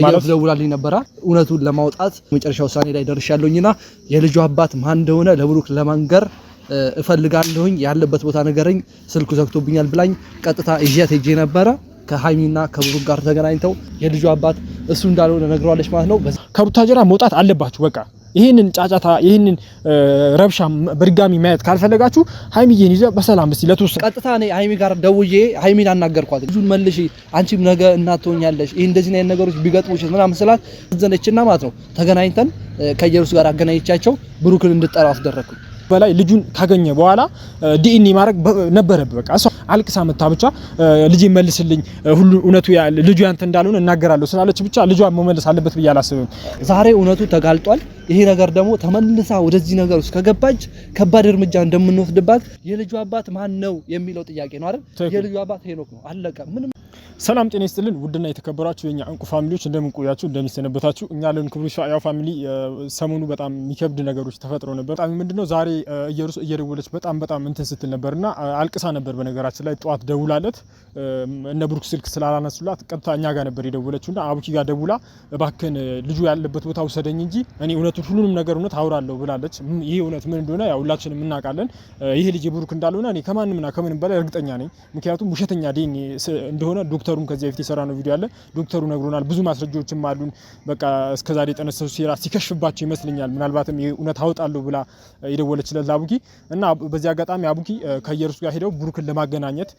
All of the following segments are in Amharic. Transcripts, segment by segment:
ማለት ደውላልኝ ነበር እውነቱን ለማውጣት መጨረሻው ውሳኔ ላይ ደርሻለሁኝና የልጁ አባት ማን እንደሆነ ለብሩክ ለማንገር እፈልጋለሁኝ ያለበት ቦታ ነገረኝ ስልኩ ዘግቶብኛል ብላኝ ቀጥታ እያት ሄጄ ነበር ከሃይሚና ከብሩክ ጋር ተገናኝተው የልጁ አባት እሱ እንዳልሆነ ነግሯለች ማለት ነው ከቡታጀራ መውጣት አለባችሁ በቃ ይሄንን ጫጫታ ይሄንን ረብሻ በድጋሚ ማየት ካልፈለጋችሁ ሃይሚዬን ይዘ በሰላም እስቲ ለተወሰነ ቀጥታ እኔ ሃይሚ ጋር ደውዬ ሃይሚን አናገርኳት ልጁን መልሺ አንቺም ነገ እናት ትሆኛለሽ ይሄ እንደዚህ ነው ነገሮች ቢገጥሙሽ ምናምን ስላት ዘነችና ማለት ነው ተገናኝተን ከኢየሩስ ጋር አገናኝቻቸው ብሩክን እንድጠራው አስደረኩኝ በላይ ልጁን ካገኘ በኋላ ዲኤንኤ ማድረግ ነበረበት በቃ እሷ አልቅሳ መታ ብቻ ልጅ መልስልኝ ሁሉ እውነቱ ልጁ ያንተ እንዳልሆነ እናገራለሁ ስላለች ብቻ ልጇን መመለስ አለበት ብዬ አላስብም ዛሬ እውነቱ ተጋልጧል ይሄ ነገር ደግሞ ተመልሳ ወደዚህ ነገር ውስጥ ከገባች ከባድ እርምጃ እንደምንወስድባት የልጁ አባት ማን ነው የሚለው ጥያቄ ነው አይደል የልጁ አባት ሄኖክ ነው አለቀ ምንም ሰላም ጤና ይስጥልን ውድና የተከበራችሁ የኛ እንቁ ፋሚሊዎች እንደምንቆያችሁ እንደሚሰነበታችሁ እኛ ለን ክብሩ ያው ፋሚሊ ሰሞኑ በጣም የሚከብድ ነገሮች ተፈጥረው ነበር በጣም ምንድነው ዛሬ ኢየሩስ እየደወለች በጣም እንትን ስትል ነበርና አልቅሳ ነበር በነገራችን ላይ ጧት ደውላለት እነ ብሩክ ስልክ ስላላነሱላት ቀጥታ እኛ ጋር ነበር የደወለችውና አቡኪ ጋር ደውላ እባክን ልጁ ያለበት ቦታ ወሰደኝ እንጂ እኔ እውነቱን ሁሉንም ነገር እውነት አውራለሁ ብላለች ይሄ እውነት ምን እንደሆነ ያው ሁላችንም እናውቃለን ይሄ ልጅ ብሩክ እንዳልሆነ እኔ ከማንምና ከምንም በላይ እርግጠኛ ነኝ ምክንያቱም ውሸተኛ ዲኤንኤ እንደሆነ ዶክተሩም ከዚህ በፊት የሰራነው ቪዲዮ አለ ዶክተሩ ነግሮናል ብዙ ማስረጃዎችም አሉን በቃ እስከዛሬ ጠነሰሱ ሲራ ሲከሽፍባቸው ይመስልኛል ምናልባትም እውነት አውጣለሁ ብላ የደወለችለት አቡኪ እና በዚህ አጋጣሚ አቡኪ ከኢየሩስ ጋር ሄደው ብሩክን ለማገናኘት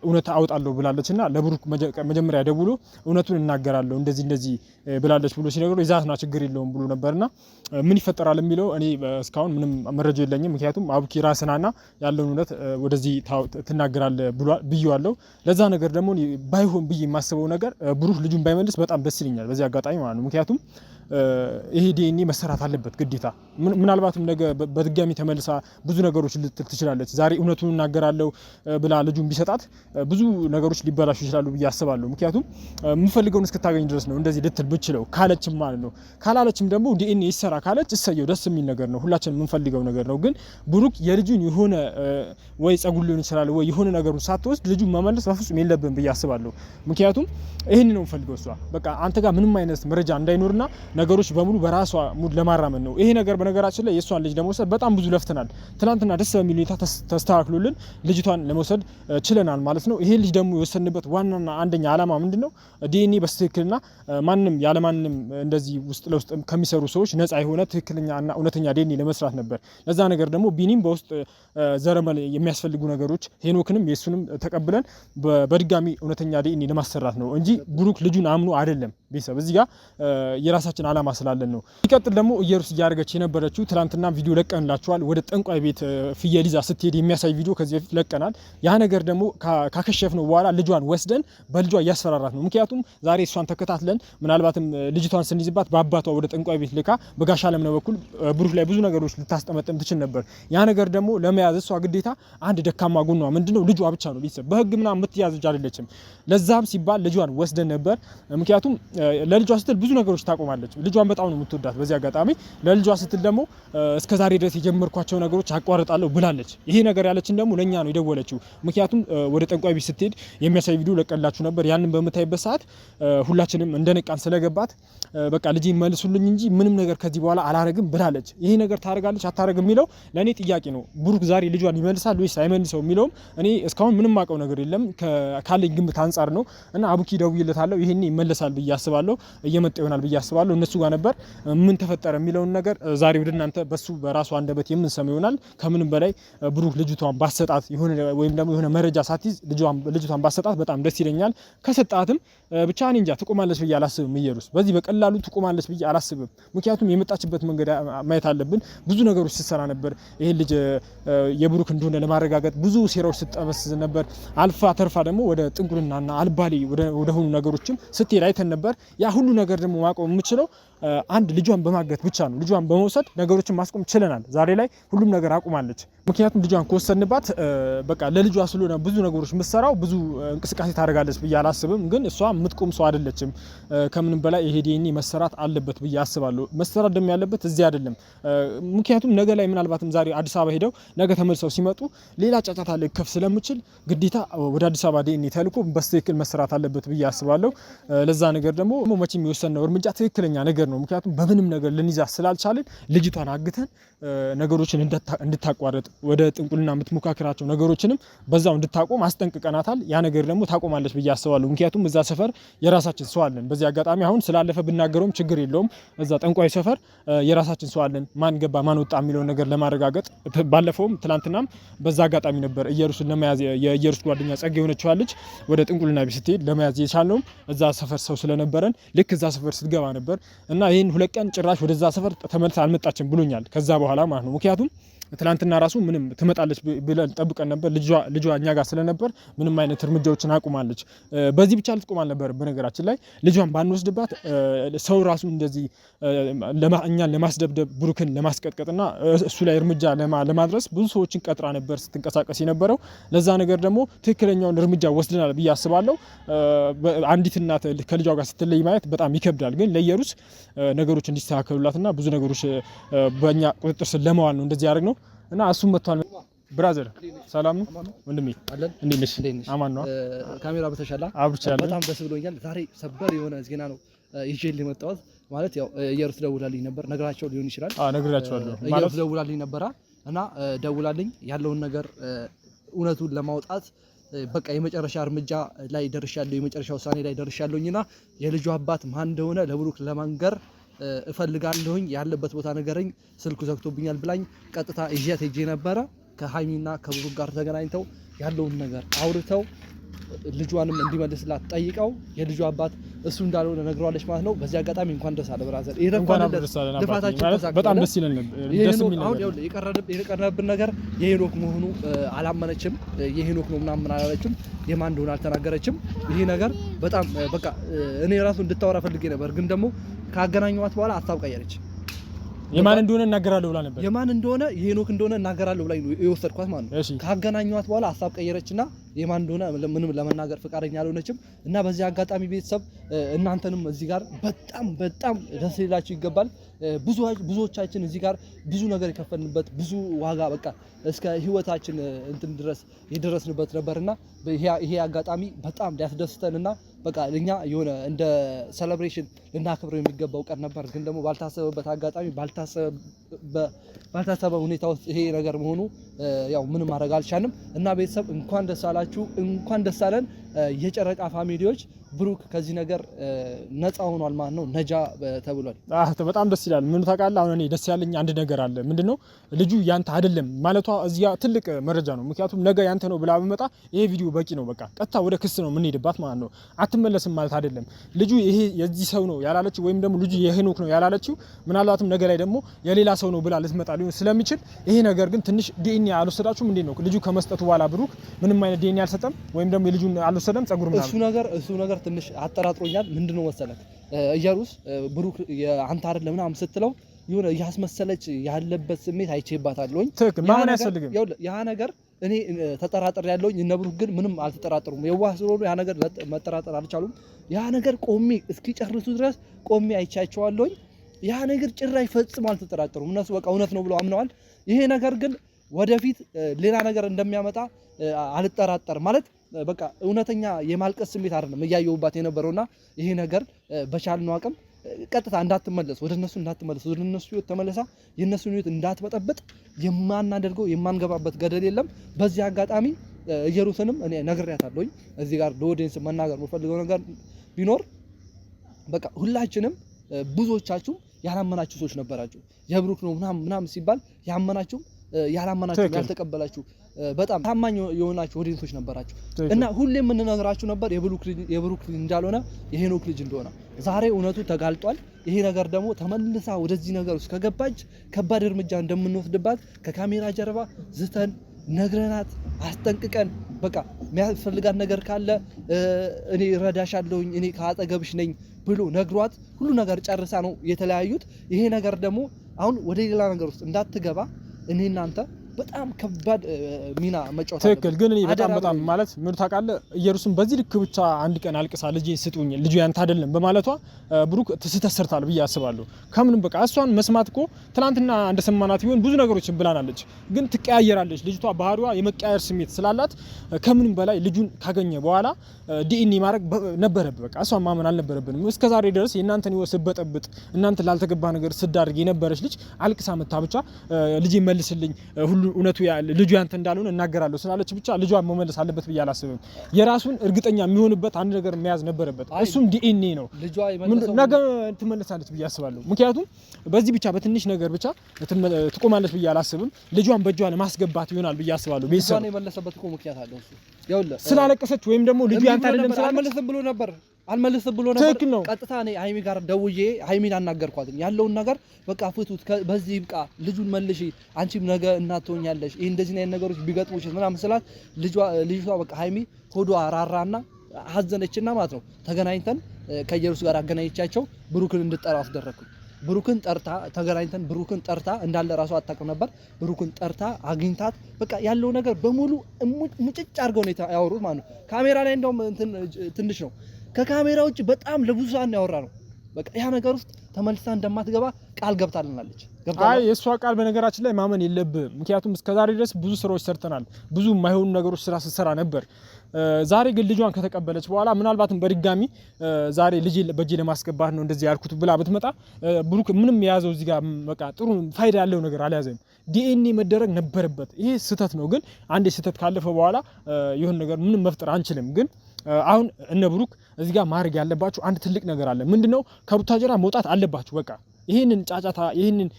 እውነት አውጣለሁ ብላለችና ለብሩክ መጀመሪያ ደውሎ እውነቱን እናገራለሁ እንደዚህ ብላለች ብሎ ሲነግረው ይዛትና ችግር የለውም ብሎ ነበርና ምን ይፈጠራል የሚለው እኔ እስካሁን ምንም መረጃ የለኝም ምክንያቱም አቡኪ ራስናና ያለውን እውነት ወደዚህ ትናገራለህ ብዬዋለሁ ለዛ ነገር ደግሞ ባይሆን ብዬ የማስበው ነገር ብሩክ ልጁን ባይመልስ በጣም ደስ ይለኛል በዚህ አጋጣሚ ማለት ነው ምክንያቱም ይሄ ዲኤንኤ መሰራት አለበት ግዴታ ምናልባትም ነገ በድጋሚ ተመልሳ ብዙ ነገሮች ልትል ትችላለች ዛሬ እውነቱን እናገራለሁ ብላ ልጁን ቢሰጣት ብዙ ነገሮች ሊበላሹ ይችላሉ ብዬ አስባለሁ ምክንያቱም የምፈልገውን እስክታገኝ ድረስ ነው እንደዚህ ልትል ብችለው ካለችም ማለት ነው ካላለችም ደግሞ ዲኤንኤ ይሰራ ካለች እሰየው ደስ የሚል ነገር ነው ሁላችንም የምንፈልገው ነገር ነው ግን ብሩክ የልጁን የሆነ ወይ ጸጉር ሊሆን ይችላል ወይ የሆነ ነገሩን ሳትወስድ ልጁን መመለስ በፍጹም የለብን ብዬ አስባለሁ ምክንያቱም ይሄን ነው የምፈልገው እሷ በቃ አንተ ጋር ምንም አይነት መረጃ እንዳይኖርና ነገሮች በሙሉ በራሷ ሙድ ለማራመን ነው ይሄ ነገር በነገራችን ላይ የሷን ልጅ ለመውሰድ በጣም ብዙ ለፍተናል ትናንትና ደስ በሚል ሁኔታ ተስተካክሎልን ልጅቷን ለመውሰድ ችለናል ማለት ነው ይሄ ልጅ ደግሞ የወሰንበት ዋናና አንደኛ ዓላማ ምንድነው ዲኤንኤ በትክክልና ማንንም ያለ ማንንም እንደዚህ ውስጥ ለውስጥ ከሚሰሩ ሰዎች ነፃ የሆነ ትክክለኛና እውነተኛ ዲኤንኤ ለመስራት ነበር ለዛ ነገር ደግሞ ቢኒም በውስጥ ዘረመል የሚያስፈልጉ ነገሮች ሄኖክንም የሱንም ተቀብለን በድጋሚ እውነተኛ ዲኤንኤ ለማሰራት ነው እንጂ ብሩክ ልጁን አምኖ አይደለም ቤተሰብ እዚህ ጋር የራሳችን ዓላማ ስላለን ነው ይቀጥል ደግሞ ኢየሩስ ያርገች የነበረችው ትላንትና ቪዲዮ ለቀንላችኋል ወደ ጠንቋይ ቤት ፍየል ይዛ ስትሄድ የሚያሳይ ቪዲዮ ከዚህ በፊት ለቀናል ያ ነገር ደግሞ ካከሸፍነው በኋላ ልጇን ወስደን በልጇ ያስፈራራት ነው ምክንያቱም ዛሬ እሷን ተከታትለን ምናልባትም ልጅቷን ስንይዝባት በአባቷ ወደ ጠንቋይ ቤት ልካ በጋሻ ለምነው በኩል ብሩክ ላይ ብዙ ነገሮች ልታስጠመጥም ትችል ነበር ያ ነገር ደግሞ ለመያዝ እሷ ግዴታ አንድ ደካማ ጎኗ ምንድነው ልጇ ብቻ ነው ቤተሰብ በህግ ምናምን የምትያዝ ልጅ አይደለችም ለዛም ሲባል ልጇን ወስደን ነበር ምክንያቱም ለልጇ ስትል ብዙ ነገሮች ታቆማለች ልጇን በጣም ነው የምትወዳት በዚህ አጋጣሚ ለልጇ ስትል ደግሞ እስከዛሬ ድረስ የጀመርኳቸው ነገሮች አቋርጣለሁ ብላለች ይሄ ነገር ያለችን ደግሞ ለኛ ነው የደወለችው ምክንያቱም ወደ ጠንቋይ ቤት ስትሄድ የሚያሳይ ቪዲዮ ለቀላችሁ ነበር ያንን በመታይበት ሰዓት ሁላችንም እንደነቃን ስለገባት በቃ ልጅ ይመልሱልኝ እንጂ ምንም ነገር ከዚህ በኋላ አላረግም ብላለች ይሄ ነገር ታረጋለች አታረግም የሚለው ለኔ ጥያቄ ነው ብሩክ ዛሬ ልጇን ይመልሳል ወይስ አይመልሰው የሚለው እኔ እስካሁን ምንም ማቀው ነገር የለም ካለኝ ግምት አንፃር ነው እና አቡኪ ደውይለታለሁ ይሄን ይመለሳል ብዬ አስባለሁ እየመጣ ይሆናል ብዬ አስባለሁ እነሱ ጋር ነበር ምን ተፈጠረ የሚለውን ነገር ዛሬ ወደ እናንተ በሱ በራሱ አንደበት የምንሰማው ይሆናል ከምንም በላይ ብሩክ ልጅቷን ባሰጣት ይሁን ወይም ደግሞ የሆነ መረጃ ሳትይዝ ልጅቷን ባሰጣት በጣም ደስ ይለኛል ከሰጣትም ብቻ እኔ እንጃ ትቆማለች ብዬ አላስብም ኢየሩስ በዚህ በቀላሉ ትቆማለች ብዬ አላስብም ምክንያቱም የመጣችበት መንገድ ማየት አለብን ብዙ ነገሮች ሲሰራ ነበር ይሄ ልጅ የብሩክ እንደሆነ ለማረጋገጥ ብዙ ሴራዎች ስትጠበስዝ ነበር አልፋ ተርፋ ደግሞ ወደ ጥንቁልናና አልባሌ ወደ ሆኑ ነገሮችም ስትሄድ አይተን ነበር ያ ሁሉ ነገር ደግሞ ማቆም የምችለው አንድ ልጇን በማገት ብቻ ነው። ልጇን በመውሰድ ነገሮችን ማስቆም ችለናል። ዛሬ ላይ ሁሉም ነገር አቁማለች። ምክንያቱም ልጇን ከወሰድንባት በቃ ለልጇ ስለሆነ ብዙ ነገሮች የምትሰራው ብዙ እንቅስቃሴ ታደርጋለች ብዬ አላስብም። ግን እሷ የምትቆም ሰው አይደለችም። ከምንም በላይ ይሄ ዲኤንኤ መሰራት አለበት ብዬ አስባለሁ። መሰራት ደግሞ ያለበት እዚህ አይደለም። ምክንያቱም ነገ ላይ ምናልባትም ዛሬ አዲስ አበባ ሄደው ነገ ተመልሰው ሲመጡ ሌላ ጫጫታ ሊከፍ ስለምችል ግዴታ ወደ አዲስ አበባ ዲኤንኤ ተልኮ በትክክል መሰራት አለበት ብዬ አስባለሁ። ለዛ ነገር ደግሞ መቼም የወሰነው እርምጃ ትክክለኛ ነገር ነው። ምክንያቱም በምንም ነገር ልንይዛት ስላልቻልን ልጅቷን አግተን ነገሮችን እንድታቋርጥ ወደ ጥንቁልና የምትሞካከራቸው ነገሮችንም በዛው እንድታቆም አስጠንቅቀናታል። ያ ነገር ደግሞ ታቆማለች ብዬ አስባለሁ። ምክንያቱም እዛ ሰፈር የራሳችን ሰው አለን። በዚህ አጋጣሚ አሁን ስላለፈ ብናገረውም ችግር የለውም። እዛ ጠንቋይ ሰፈር የራሳችን ሰው አለን። ማን ገባ ማን ወጣ የሚለውን ነገር ለማረጋገጥ ባለፈውም ትላንትናም በዛ አጋጣሚ ነበር ኢየሩስን ለመያዝ የኢየሩስ ጓደኛ ጸጋ የሆነችው ልጅ ወደ ጥንቁልና ቤት ስትሄድ ለመያዝ የቻልነውም እዛ ሰፈር ሰው ስለነበረን ልክ እዛ ሰፈር ስትገባ ነበር እና ይህን 2 ቀን ጭራሽ ወደዛ ሰፈር ተመልሳ አልመጣችም ብሎኛል። ከዛ በኋላ ማለት ነው። ምክንያቱም ትላንትና ራሱ ምንም ትመጣለች ብለን ጠብቀን ነበር። ልጇ እኛ ጋር ስለነበር ምንም አይነት እርምጃዎችን አቁማለች። በዚህ ብቻ ልትቆም አልነበር። በነገራችን ላይ ልጇን ባንወስድባት ሰው ራሱ እንደዚህ እኛን ለማስደብደብ ብሩክን ለማስቀጥቀጥና እሱ ላይ እርምጃ ለማድረስ ብዙ ሰዎችን ቀጥራ ነበር ስትንቀሳቀስ የነበረው። ለዛ ነገር ደግሞ ትክክለኛውን እርምጃ ወስደናል ብዬ አስባለሁ። አንዲት እናት ከልጇ ጋር ስትለይ ማየት በጣም ይከብዳል። ግን ለኢየሩስ ነገሮች እንዲስተካከሉላትና ብዙ ነገሮች በእኛ ቁጥጥር ስር ለማዋል ነው እንደዚህ ያደረግነው እና እሱም መጥቷል። ብራዘር ሰላም ነው ወንድሜ? እንዴት ነሽ? አማን ነው። ካሜራ በተሻላ አብርቻለሁ። በጣም ደስ ብሎኛል። ዛሬ ሰበር የሆነ ዜና ነው ይዤልህ የመጣሁት። ማለት ያው ኢየሩስ ደውላልኝ ነበር። ነግራቸው ሊሆን ይችላል። ነግራቸዋለሁ። ኢየሩስ ደውላልኝ ነበራ እና ደውላልኝ ያለውን ነገር እውነቱን ለማውጣት በቃ የመጨረሻ እርምጃ ላይ ደርሻለሁ፣ የመጨረሻ ውሳኔ ላይ ደርሻለሁኝና የልጁ አባት ማን እንደሆነ ለብሩክ ለማንገር እፈልጋለሁኝ። ያለበት ቦታ ነገረኝ፣ ስልኩ ዘግቶብኛል ብላኝ ቀጥታ እዣት ሄጄ ነበረ። ከሃይሚና ከብሩክ ጋር ተገናኝተው ያለውን ነገር አውርተው ልጇንም እንዲመልስላት ጠይቀው የልጁ አባት እሱ እንዳልሆነ ነግሯለች ማለት ነው። በዚህ አጋጣሚ እንኳን ደስ አለ ብራዘር። በጣም ደስ ይላል ነበር። አሁን የቀረብን ነገር የሄኖክ መሆኑ አላመነችም። የሄኖክ ነው ምናምን አላለችም። የማን እንደሆነ አልተናገረችም። ይሄ ነገር በጣም በቃ እኔ ራሱ እንድታወራ ፈልጌ ነበር፣ ግን ደግሞ ካገናኘኋት በኋላ ሀሳብ ቀየረች። የማን እንደሆነ እናገራለሁ ብላ ነበር። የማን እንደሆነ የሄኖክ እንደሆነ እናገራለሁ ብላ የወሰድኳት ማለት ነው። ካገናኘኋት በኋላ ሀሳብ ቀየረችና የማን እንደሆነ ምንም ለመናገር ፈቃደኛ አልሆነችም። እና በዚህ አጋጣሚ ቤተሰብ እናንተንም እዚህ ጋር በጣም ደስ ሊላችሁ ይገባል። ብዙዎቻችን እዚህ ጋር ብዙ ነገር የከፈልንበት ብዙ ዋጋ በቃ እስከ ህይወታችን እንትን ድረስ የደረስንበት ነበርና ይሄ አጋጣሚ በጣም ሊያስደስተንና በቃ እኛ የሆነ እንደ ሴሌብሬሽን ልናከብረው የሚገባው ቀን ነበር። ግን ደግሞ ባልታሰበበት አጋጣሚ ባልታሰበ ሁኔታ ውስጥ ይሄ ነገር መሆኑ ያው ምንም ማድረግ አልቻልንም። እና ቤተሰብ እንኳን ደስ አላችሁ፣ እንኳን ደስ አለን የጨረቃ ፋሚሊዎች። ብሩክ ከዚህ ነገር ነፃ ሆኗል ማለት ነው። ነጃ ተብሏል። በጣም ደስ ይላል። ምን ታውቃለህ፣ አሁን እኔ ደስ ያለኝ አንድ ነገር አለ። ምንድነው? ልጁ ያንተ አይደለም ማለቷ እዚያ ትልቅ መረጃ ነው። ምክንያቱም ነገ ያንተ ነው ብላ በመጣ ይሄ ቪዲዮ በቂ ነው። በቃ ቀጥታ ወደ ክስ ነው የምንሄድባት ማለት ነው። አትመለስም ማለት አይደለም። ልጁ ይሄ የዚህ ሰው ነው ያላለችው ወይም ደግሞ ልጁ የሄኖክ ነው ያላለችው ምናልባትም ነገ ላይ ደግሞ የሌላ ሰው ነው ብላ ልትመጣ ሊሆን ስለሚችል ይሄ ነገር ግን ትንሽ ዲኤንኤ አልወሰዳችሁም እንዴ ነው? ልጁ ከመስጠቱ በኋላ ብሩክ ምንም አይነት ዲኤንኤ አልሰጠም ወይም ደግሞ የልጁን አልወሰደም ጸጉር ምናምን እሱ ነገር ትንሽ አጠራጥሮኛል። ምንድነው መሰለህ ኢየሩስ ብሩክ አንተ አይደለም ምናምን ስትለው የሆነ ያስመሰለች ያለበት ስሜት አይቼባታለሁኝ። ማን ያስፈልግም ያ ነገር እኔ ተጠራጥሬ ያለውኝ እነ ብሩክ ግን ምንም አልተጠራጠሩም። የዋህ ስለሆኑ ያ ነገር መጠራጠር አልቻሉም። ያ ነገር ቆሜ እስኪጨርሱ ድረስ ቆሜ አይቻቸዋለሁኝ። ያ ነገር ጭራሽ ፈጽሞ አልተጠራጠሩም። እነሱ በቃ እውነት ነው ብለው አምነዋል። ይሄ ነገር ግን ወደፊት ሌላ ነገር እንደሚያመጣ አልጠራጠር ማለት በቃ እውነተኛ የማልቀስ ስሜት አይደለም እያየሁባት የነበረውና ይሄ ነገር በቻልነው አቅም ቀጥታ እንዳትመለስ ወደ እነሱ ህይወት ተመለሳ የእነሱን ህይወት እንዳትበጠብጥ የማናደርገው የማንገባበት ገደል የለም። በዚህ አጋጣሚ ኢየሩስንም እኔ ነግሬያታለሁኝ። እዚህ ጋር ለኦዲየንስ መናገር የምፈልገው ነገር ቢኖር በቃ ሁላችንም ብዙዎቻችሁ ያላመናችሁ ሰዎች ነበራችሁ። የብሩክ ነው ምናምን ሲባል ያመናችሁ ያላመናችሁ ያልተቀበላችሁ በጣም ታማኝ የሆናችሁ ኦዲየንሶች ነበራችሁ እና ሁሌ የምንነግራችሁ ነበር የብሩክ ልጅ እንዳልሆነ የሄኖክ ልጅ እንደሆነ። ዛሬ እውነቱ ተጋልጧል። ይሄ ነገር ደግሞ ተመልሳ ወደዚህ ነገር ውስጥ ከገባች ከባድ እርምጃ እንደምንወስድባት ከካሜራ ጀርባ ዝተን ነግረናት አስጠንቅቀን በቃ የሚያስፈልጋት ነገር ካለ እኔ እረዳሻለሁኝ፣ እኔ ከአጠገብሽ ነኝ ብሎ ነግሯት ሁሉ ነገር ጨርሳ ነው የተለያዩት። ይሄ ነገር ደግሞ አሁን ወደ ሌላ ነገር ውስጥ እንዳትገባ እኔ እናንተ በጣም ከባድ ሚና መጫወት አለበት። ትክክል። ግን እኔ በጣም ማለት ምን ታውቃለህ ኢየሩስም በዚህ ልክ ብቻ አንድ ቀን አልቅሳ ልጄ ስጡኝ ልጁ ያንተ አይደለም በማለቷ ብሩክ ተስተሰርታል ብዬ አስባለሁ። ከምንም በቃ እሷን መስማት እኮ ትናንትና እንደሰማናት ቢሆን ብዙ ነገሮችን ብላናለች። ግን ትቀያየራለች ልጅቷ ባህሪዋ የመቀያየር ስሜት ስላላት ከምንም በላይ ልጁን ካገኘ በኋላ ዲኤንኤ ማድረግ ነበረብህ። በቃ እሷን ማመን አልነበረብንም። እስከዛሬ ድረስ የእናንተን ህይወት ስበጠብጥ እናንተ ላልተገባ ነገር ስዳርግ የነበረች ልጅ አልቅሳ መታ ብቻ ልጄ መልስልኝ ሁሉ እውነቱ ልጁ ያንተ እንዳልሆነ እናገራለሁ ስላለች ብቻ ልጇን መመለስ አለበት ብዬ አላስብም። የራሱን እርግጠኛ የሚሆንበት አንድ ነገር መያዝ ነበረበት። እሱም ዲኤንኤ ነው። ነገ ትመለሳለች ብዬ አስባለሁ። ምክንያቱም በዚህ ብቻ በትንሽ ነገር ብቻ ትቆማለች ብዬ አላስብም። ልጇን በእጇ ለማስገባት ይሆናል ብዬ አስባለሁ። ቤተሰብ ነው የመለሰበት እኮ ምክንያት አለው እሱ ያውላ ስላለቀሰች ወይም ደግሞ ልጁ ያንተ አይደለም አልመለስም ብሎ ነበር። ቀጥታ እኔ ሃይሚ ጋር ደውዬ ሃይሚን አናገርኳት። ያለውን ነገር በቃ ፍቱት፣ በዚህ ይብቃ፣ ልጁን መልሺ፣ አንቺም ነገ እናት ትሆኛለሽ፣ ይሄ እንደዚህ አይነት ነገሮች ቢገጥሙሽ ምናምን ስላት ልጅቷ በቃ ሃይሚ ሆዷ ራራና ሀዘነችና ማለት ነው። ተገናኝተን ከኢየሩስ ጋር አገናኝቻቸው ብሩክን እንድጠራ አስደረኩ። ብሩክን ጠርታ ተገናኝተን ብሩክን ጠርታ እንዳለ ራሱ አታውቅም ነበር። ብሩክን ጠርታ አግኝታት በቃ ያለው ነገር በሙሉ ሙጭጭ አድርገው ነው ያወሩት ማለት ነው። ካሜራ ላይ እንደውም ትንሽ ነው፣ ከካሜራ ውጭ በጣም ለብዙ ሰዓት ነው ያወራ ነው። በቃ ያ ነገር ውስጥ ተመልሳ እንደማትገባ ቃል ገብታልናለች። አይ የሷ ቃል በነገራችን ላይ ማመን የለብህም። ምክንያቱም እስከዛሬ ድረስ ብዙ ስራዎች ሰርተናል፣ ብዙ የማይሆኑ ነገሮች ስራ ስትሰራ ነበር። ዛሬ ግን ልጇን ከተቀበለች በኋላ ምናልባትም በድጋሚ ዛሬ ልጅ በእጄ ለማስገባት ነው እንደዚህ ያልኩት ብላ ብትመጣ ብሩክ ምንም የያዘው እዚህ ጋር በቃ ጥሩ ፋይዳ ያለው ነገር አልያዘም። ዲኤንኤ መደረግ ነበረበት። ይሄ ስህተት ነው። ግን አንዴ ስህተት ካለፈ በኋላ የሆነ ነገር ምንም መፍጠር አንችልም። ግን አሁን እነ ብሩክ እዚህ ጋር ማድረግ ያለባችሁ አንድ ትልቅ ነገር አለ። ምንድነው? ከቡታጀራ መውጣት አለባችሁ። በቃ ይሄንን ጫጫታ ይሄንን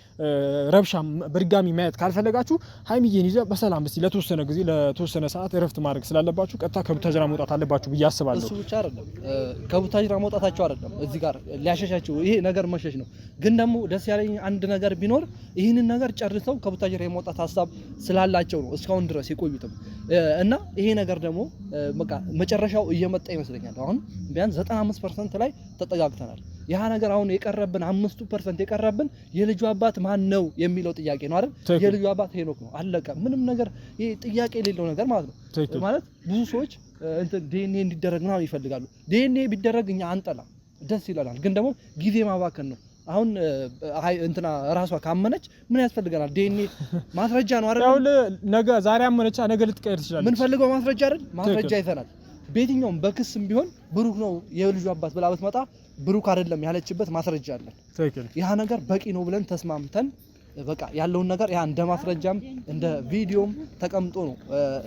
ረብሻ በድጋሚ ማየት ካልፈለጋችሁ ሃይሚዬን ይዘ በሰላም እስቲ ለተወሰነ ጊዜ ለተወሰነ ሰዓት እረፍት ማድረግ ስላለባችሁ ቀጥታ ከቡታጀራ መውጣት አለባችሁ ብዬ አስባለሁ። እሱ ብቻ አይደለም፣ ከቡታጀራ መውጣታቸው አይደለም እዚህ ጋር ሊያሸሻቸው ይሄ ነገር መሸሽ ነው። ግን ደግሞ ደስ ያለኝ አንድ ነገር ቢኖር ይህንን ነገር ጨርሰው ከቡታጀራ የመውጣት ሀሳብ ስላላቸው ነው እስካሁን ድረስ የቆዩትም እና ይሄ ነገር ደግሞ በቃ መጨረሻው እየመጣ ይመስለኛል። አሁን ቢያንስ 95% ላይ ተጠጋግተናል። ያ ነገር አሁን የቀረብን 5% የቀረብን የልጁ አባት ማን ነው የሚለው ጥያቄ ነው አይደል? የልጁ አባት ሄኖክ ነው። አለቀ። ምንም ነገር ይሄ ጥያቄ የሌለው ነገር ማለት ነው። ማለት ብዙ ሰዎች እንትን ዲኤንኤ እንዲደረግ ምናምን ይፈልጋሉ። ዲኤንኤ ቢደረግ እኛ አንጠላ፣ ደስ ይለናል። ግን ደግሞ ጊዜ ማባከን ነው። አሁን እንትና ራሷ ካመነች ምን ያስፈልገናል? ዲኤንኤ ማስረጃ ነው አይደል? ያው ነገ ዛሬ አመነች ነገ ልትቀየር ትችላለች። ምን ፈልገው ማስረጃ አይደል? ማስረጃ ይዘናል። በየትኛውም በክስም ቢሆን ብሩክ ነው የልጁ አባት ብላ ብትመጣ ብሩክ አይደለም ያለችበት ማስረጃ አለን። ያ ነገር በቂ ነው ብለን ተስማምተን በቃ ያለውን ነገር ያ እንደ ማስረጃም እንደ ቪዲዮም ተቀምጦ ነው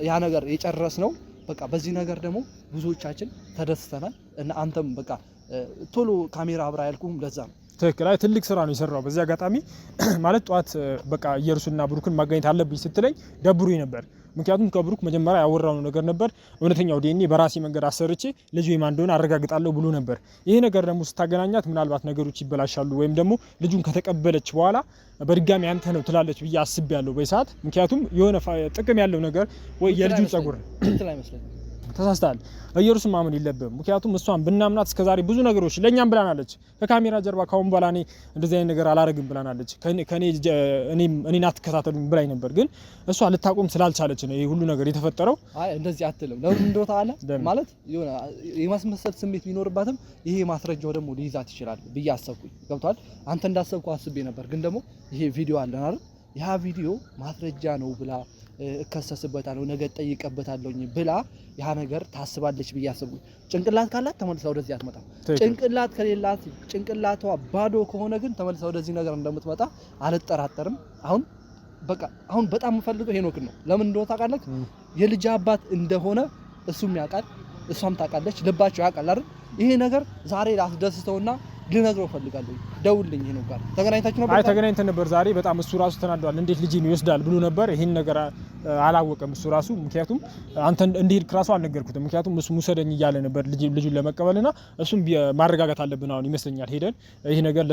ያ ነገር የጨረስነው። በቃ በዚህ ነገር ደግሞ ብዙዎቻችን ተደስተናል እና አንተም በቃ ቶሎ ካሜራ አብራ ያልኩም ለዛ ነው። ትክክል። አይ ትልቅ ስራ ነው የሰራው። በዚህ አጋጣሚ ማለት ጧት በቃ ኢየሩስና ብሩክን ማገኘት አለብኝ ስትለኝ ደብሮኝ ነበር። ምክንያቱም ከብሩክ መጀመሪያ ያወራው ነገር ነበር እውነተኛው ዲኤንኤ በራሴ መንገድ አሰርቼ ልጁ የማን እንደሆነ አረጋግጣለሁ ብሎ ነበር። ይሄ ነገር ደግሞ ስታገናኛት ምናልባት ነገሮች ይበላሻሉ ወይም ደግሞ ልጁን ከተቀበለች በኋላ በድጋሚ አንተ ነው ትላለች ብዬ አስቤያለሁ በሰዓት። ምክንያቱም የሆነ ጥቅም ያለው ነገር ወይ የልጁ ጸጉር ተሳስተሃል። ኢየሩስ ማመን የለብህም። ምክንያቱም እሷን ብናምናት እስከዛሬ ብዙ ነገሮች ለኛም ብላናለች። ከካሜራ ጀርባ ካሁን በኋላ እኔ እንደዚህ አይነት ነገር አላረግም ብላናለች። እኔን አትከታተሉኝ ብላኝ ነበር። ግን እሷ ልታቆም ስላልቻለች ነው ይሄ ሁሉ ነገር የተፈጠረው። አይ እንደዚህ አትልም። ለምን እንደው ታለ ማለት የሆነ የማስመሰል ስሜት ቢኖርባትም ይሄ ማስረጃው ደግሞ ሊይዛት ይችላል ብዬ አሰብኩኝ። ገብቷል። አንተ እንዳሰብከው አስቤ ነበር። ግን ደግሞ ይሄ ቪዲዮ አለ አይደል? ያ ቪዲዮ ማስረጃ ነው ብላ እከሰስበታለሁ ነገ ጠይቀበታለሁኝ ብላ ያ ነገር ታስባለች ብዬ አስቡ። ጭንቅላት ካላት ተመልሳ ወደዚህ አትመጣም። ጭንቅላት ከሌላት ጭንቅላቷ ባዶ ከሆነ ግን ተመልሳ ወደዚህ ነገር እንደምትመጣ አልጠራጠርም። አሁን በጣም የምፈልገው ሄኖክን ነው። ለምን እንደሆነ ታውቃለህ? የልጅ አባት እንደሆነ እሱም ያውቃል፣ እሷም ታውቃለች፣ ልባቸው ያውቃል አይደል? ይሄ ነገር ዛሬ ላስደስተውና ልነግረው ፈልጋለሁ። ደውልልኝ ሄኖክ ጋር ተገናኝታችሁ ነበር? አይ ተገናኝተን ነበር ዛሬ። በጣም እሱ ራሱ ተናዷል። እንዴት ልጅን ይወስዳል ብሎ ነበር። ይሄን ነገር አላወቀም እሱ ራሱ። ምክንያቱም አንተ እንዴት ክራሱ አልነገርኩትም። ምክንያቱም እሱ ሙሰደኝ እያለ ነበር ልጁን ለመቀበልና እሱም ማረጋጋት አለብን አሁን ይመስለኛል ሄደን ይሄ ነገር